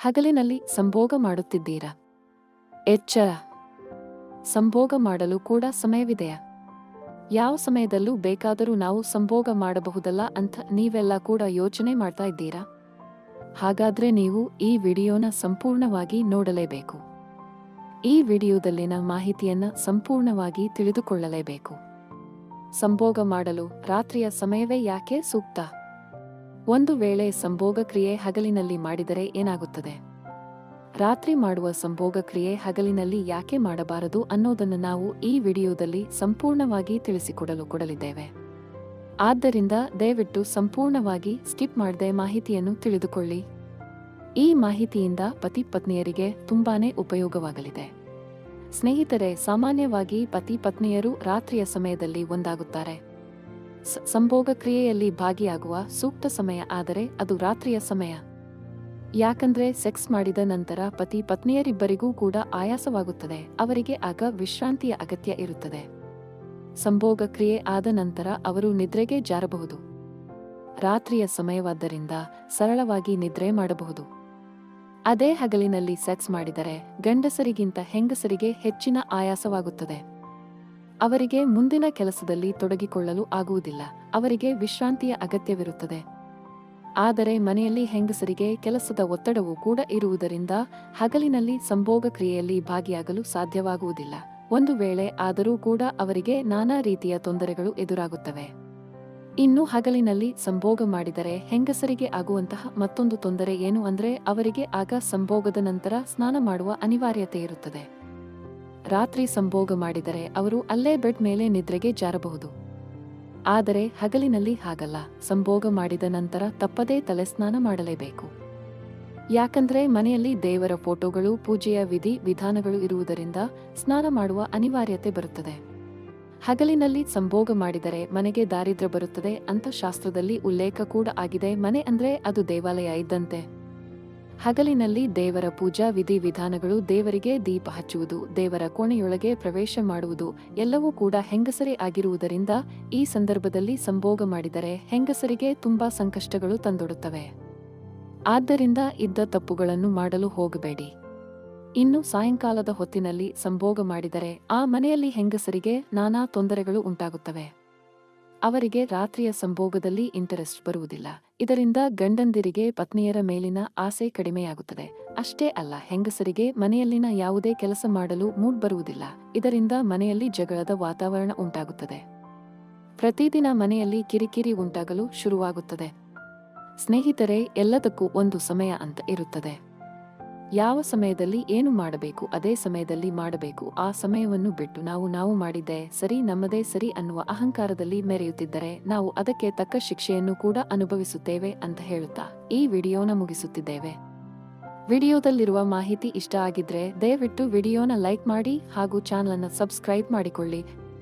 ಹಗಲಿನಲ್ಲಿ ಸಂಭೋಗ ಮಾಡುತ್ತಿದ್ದೀರಾ? ಎಚ್ಚರ. ಸಂಭೋಗ ಮಾಡಲು ಕೂಡ ಸಮಯವಿದೆಯಾ? ಯಾವ ಸಮಯದಲ್ಲೂ ಬೇಕಾದರೂ ನಾವು ಸಂಭೋಗ ಮಾಡಬಹುದಲ್ಲ ಅಂತ ನೀವೆಲ್ಲ ಕೂಡ ಯೋಚನೆ ಮಾಡ್ತಾ ಇದ್ದೀರಾ? ಹಾಗಾದ್ರೆ ನೀವು ಈ ವಿಡಿಯೋನ ಸಂಪೂರ್ಣವಾಗಿ ನೋಡಲೇಬೇಕು. ಈ ವಿಡಿಯೋದಲ್ಲಿನ ಮಾಹಿತಿಯನ್ನ ಸಂಪೂರ್ಣವಾಗಿ ತಿಳಿದುಕೊಳ್ಳಲೇಬೇಕು. ಸಂಭೋಗ ಮಾಡಲು ರಾತ್ರಿಯ ಸಮಯವೇ ಯಾಕೆ ಸೂಕ್ತ? ಒಂದು ವೇಳೆ ಸಂಭೋಗ ಕ್ರಿಯೆ ಹಗಲಿನಲ್ಲಿ ಮಾಡಿದರೆ ಏನಾಗುತ್ತದೆ? ರಾತ್ರಿ ಮಾಡುವ ಸಂಭೋಗ ಕ್ರಿಯೆ ಹಗಲಿನಲ್ಲಿ ಯಾಕೆ ಮಾಡಬಾರದು ಅನ್ನೋದನ್ನು ನಾವು ಈ ವಿಡಿಯೋದಲ್ಲಿ ಸಂಪೂರ್ಣವಾಗಿ ತಿಳಿಸಿಕೊಡಲಿದ್ದೇವೆ. ಆದ್ದರಿಂದ ದಯವಿಟ್ಟು ಸಂಪೂರ್ಣವಾಗಿ ಸ್ಕಿಪ್ ಮಾಡದೆ ಮಾಹಿತಿಯನ್ನು ತಿಳಿದುಕೊಳ್ಳಿ. ಈ ಮಾಹಿತಿಯಿಂದ ಪತಿ ಪತ್ನಿಯರಿಗೆ ತುಂಬಾನೇ ಉಪಯೋಗವಾಗಲಿದೆ. ಸ್ನೇಹಿತರೆ, ಸಾಮಾನ್ಯವಾಗಿ ಪತಿ ಪತ್ನಿಯರು ರಾತ್ರಿಯ ಸಮಯದಲ್ಲಿ ಒಂದಾಗುತ್ತಾರೆ. ಸಂಭೋಗ ಕ್ರಿಯೆಯಲ್ಲಿ ಭಾಗಿಯಾಗುವ ಸೂಕ್ತ ಸಮಯ ಆದರೆ ಅದು ರಾತ್ರಿಯ ಸಮಯ. ಯಾಕಂದ್ರೆ ಸೆಕ್ಸ್ ಮಾಡಿದ ನಂತರ ಪತಿ ಪತ್ನಿಯರಿಬ್ಬರಿಗೂ ಕೂಡ ಆಯಾಸವಾಗುತ್ತದೆ. ಅವರಿಗೆ ಆಗ ವಿಶ್ರಾಂತಿಯ ಅಗತ್ಯ ಇರುತ್ತದೆ. ಸಂಭೋಗ ಕ್ರಿಯೆ ಆದ ನಂತರ ಅವರು ನಿದ್ರೆಗೆ ಜಾರಬಹುದು. ರಾತ್ರಿಯ ಸಮಯವಾದ್ದರಿಂದ ಸರಳವಾಗಿ ನಿದ್ರೆ ಮಾಡಬಹುದು. ಅದೇ ಹಗಲಿನಲ್ಲಿ ಸೆಕ್ಸ್ ಮಾಡಿದರೆ ಗಂಡಸರಿಗಿಂತ ಹೆಂಗಸರಿಗೆ ಹೆಚ್ಚಿನ ಆಯಾಸವಾಗುತ್ತದೆ. ಅವರಿಗೆ ಮುಂದಿನ ಕೆಲಸದಲ್ಲಿ ತೊಡಗಿಕೊಳ್ಳಲು ಆಗುವುದಿಲ್ಲ. ಅವರಿಗೆ ವಿಶ್ರಾಂತಿಯ ಅಗತ್ಯವಿರುತ್ತದೆ. ಆದರೆ ಮನೆಯಲ್ಲಿ ಹೆಂಗಸರಿಗೆ ಕೆಲಸದ ಒತ್ತಡವೂ ಕೂಡ ಇರುವುದರಿಂದ ಹಗಲಿನಲ್ಲಿ ಸಂಭೋಗ ಕ್ರಿಯೆಯಲ್ಲಿ ಭಾಗಿಯಾಗಲು ಸಾಧ್ಯವಾಗುವುದಿಲ್ಲ. ಒಂದು ವೇಳೆ ಆದರೂ ಕೂಡ ಅವರಿಗೆ ನಾನಾ ರೀತಿಯ ತೊಂದರೆಗಳು ಎದುರಾಗುತ್ತವೆ. ಇನ್ನು ಹಗಲಿನಲ್ಲಿ ಸಂಭೋಗ ಮಾಡಿದರೆ ಹೆಂಗಸರಿಗೆ ಆಗುವಂತಹ ಮತ್ತೊಂದು ತೊಂದರೆ ಏನು ಅಂದ್ರೆ ಅವರಿಗೆ ಆಗ ಸಂಭೋಗದ ನಂತರ ಸ್ನಾನ ಮಾಡುವ ಅನಿವಾರ್ಯತೆ ಇರುತ್ತದೆ. ರಾತ್ರಿ ಸಂಭೋಗ ಮಾಡಿದರೆ ಅವರು ಅಲ್ಲೇ ಬೆಡ್ ಮೇಲೆ ನಿದ್ರೆಗೆ ಜಾರಬಹುದು. ಆದರೆ ಹಗಲಿನಲ್ಲಿ ಹಾಗಲ್ಲ. ಸಂಭೋಗ ಮಾಡಿದ ನಂತರ ತಪ್ಪದೇ ತಲೆ ಸ್ನಾನ ಮಾಡಲೇಬೇಕು. ಯಾಕಂದ್ರೆ ಮನೆಯಲ್ಲಿ ದೇವರ ಫೋಟೋಗಳು, ಪೂಜೆಯ ವಿಧಿ ವಿಧಾನಗಳು ಇರುವುದರಿಂದ ಸ್ನಾನ ಮಾಡುವ ಅನಿವಾರ್ಯತೆ ಬರುತ್ತದೆ. ಹಗಲಿನಲ್ಲಿ ಸಂಭೋಗ ಮಾಡಿದರೆ ಮನೆಗೆ ದಾರಿದ್ರ್ಯ ಬರುತ್ತದೆ ಅಂತ ಶಾಸ್ತ್ರದಲ್ಲಿ ಉಲ್ಲೇಖ ಕೂಡ ಆಗಿದೆ. ಮನೆ ಅಂದ್ರೆ ಅದು ದೇವಾಲಯ ಇದ್ದಂತೆ. ಹಗಲಿನಲ್ಲಿ ದೇವರ ಪೂಜಾ ವಿಧಿ ವಿಧಾನಗಳು, ದೇವರಿಗೆ ದೀಪ ಹಚ್ಚುವುದು, ದೇವರ ಕೋಣೆಯೊಳಗೆ ಪ್ರವೇಶ ಮಾಡುವುದು ಎಲ್ಲವೂ ಕೂಡ ಹೆಂಗಸರೇ ಆಗಿರುವುದರಿಂದ ಈ ಸಂದರ್ಭದಲ್ಲಿ ಸಂಭೋಗ ಮಾಡಿದರೆ ಹೆಂಗಸರಿಗೆ ತುಂಬಾ ಸಂಕಷ್ಟಗಳು ತಂದೊಡ್ಡುತ್ತವೆ. ಆದ್ದರಿಂದ ಇದ್ದ ತಪ್ಪುಗಳನ್ನು ಮಾಡಲು ಹೋಗಬೇಡಿ. ಇನ್ನು ಸಾಯಂಕಾಲದ ಹೊತ್ತಿನಲ್ಲಿ ಸಂಭೋಗ ಮಾಡಿದರೆ ಆ ಮನೆಯಲ್ಲಿ ಹೆಂಗಸರಿಗೆ ನಾನಾ ತೊಂದರೆಗಳು ಉಂಟಾಗುತ್ತವೆ. ಅವರಿಗೆ ರಾತ್ರಿಯ ಸಂಭೋಗದಲ್ಲಿ ಇಂಟರೆಸ್ಟ್ ಬರುವುದಿಲ್ಲ. ಇದರಿಂದ ಗಂಡಂದಿರಿಗೆ ಪತ್ನಿಯರ ಮೇಲಿನ ಆಸೆ ಕಡಿಮೆಯಾಗುತ್ತದೆ. ಅಷ್ಟೇ ಅಲ್ಲ, ಹೆಂಗಸರಿಗೆ ಮನೆಯಲ್ಲಿನ ಯಾವುದೇ ಕೆಲಸ ಮಾಡಲು ಮೂಡ್ ಬರುವುದಿಲ್ಲ. ಇದರಿಂದ ಮನೆಯಲ್ಲಿ ಜಗಳದ ವಾತಾವರಣ ಉಂಟಾಗುತ್ತದೆ. ಪ್ರತಿದಿನ ಮನೆಯಲ್ಲಿ ಕಿರಿಕಿರಿ ಉಂಟಾಗಲು ಶುರುವಾಗುತ್ತದೆ. ಸ್ನೇಹಿತರೆ, ಎಲ್ಲದಕ್ಕೂ ಒಂದು ಸಮಯ ಅಂತ ಇರುತ್ತದೆ. ಯಾವ ಸಮಯದಲ್ಲಿ ಏನು ಮಾಡಬೇಕು ಅದೇ ಸಮಯದಲ್ಲಿ ಮಾಡಬೇಕು. ಆ ಸಮಯವನ್ನು ಬಿಟ್ಟು ನಾವು ಮಾಡಿದ್ದೇ ಸರಿ, ನಮ್ಮದೇ ಸರಿ ಅನ್ನುವ ಅಹಂಕಾರದಲ್ಲಿ ಮೆರೆಯುತ್ತಿದ್ದರೆ ನಾವು ಅದಕ್ಕೆ ತಕ್ಕ ಶಿಕ್ಷೆಯನ್ನು ಕೂಡ ಅನುಭವಿಸುತ್ತೇವೆ ಅಂತ ಹೇಳುತ್ತಾ ಈ ವಿಡಿಯೋನ ಮುಗಿಸುತ್ತಿದ್ದೇವೆ. ವಿಡಿಯೋದಲ್ಲಿರುವ ಮಾಹಿತಿ ಇಷ್ಟ ಆಗಿದ್ರೆ ದಯವಿಟ್ಟು ವಿಡಿಯೋನ ಲೈಕ್ ಮಾಡಿ ಹಾಗೂ ಚಾನಲ್ ಅನ್ನು ಸಬ್ಸ್ಕ್ರೈಬ್ ಮಾಡಿಕೊಳ್ಳಿ.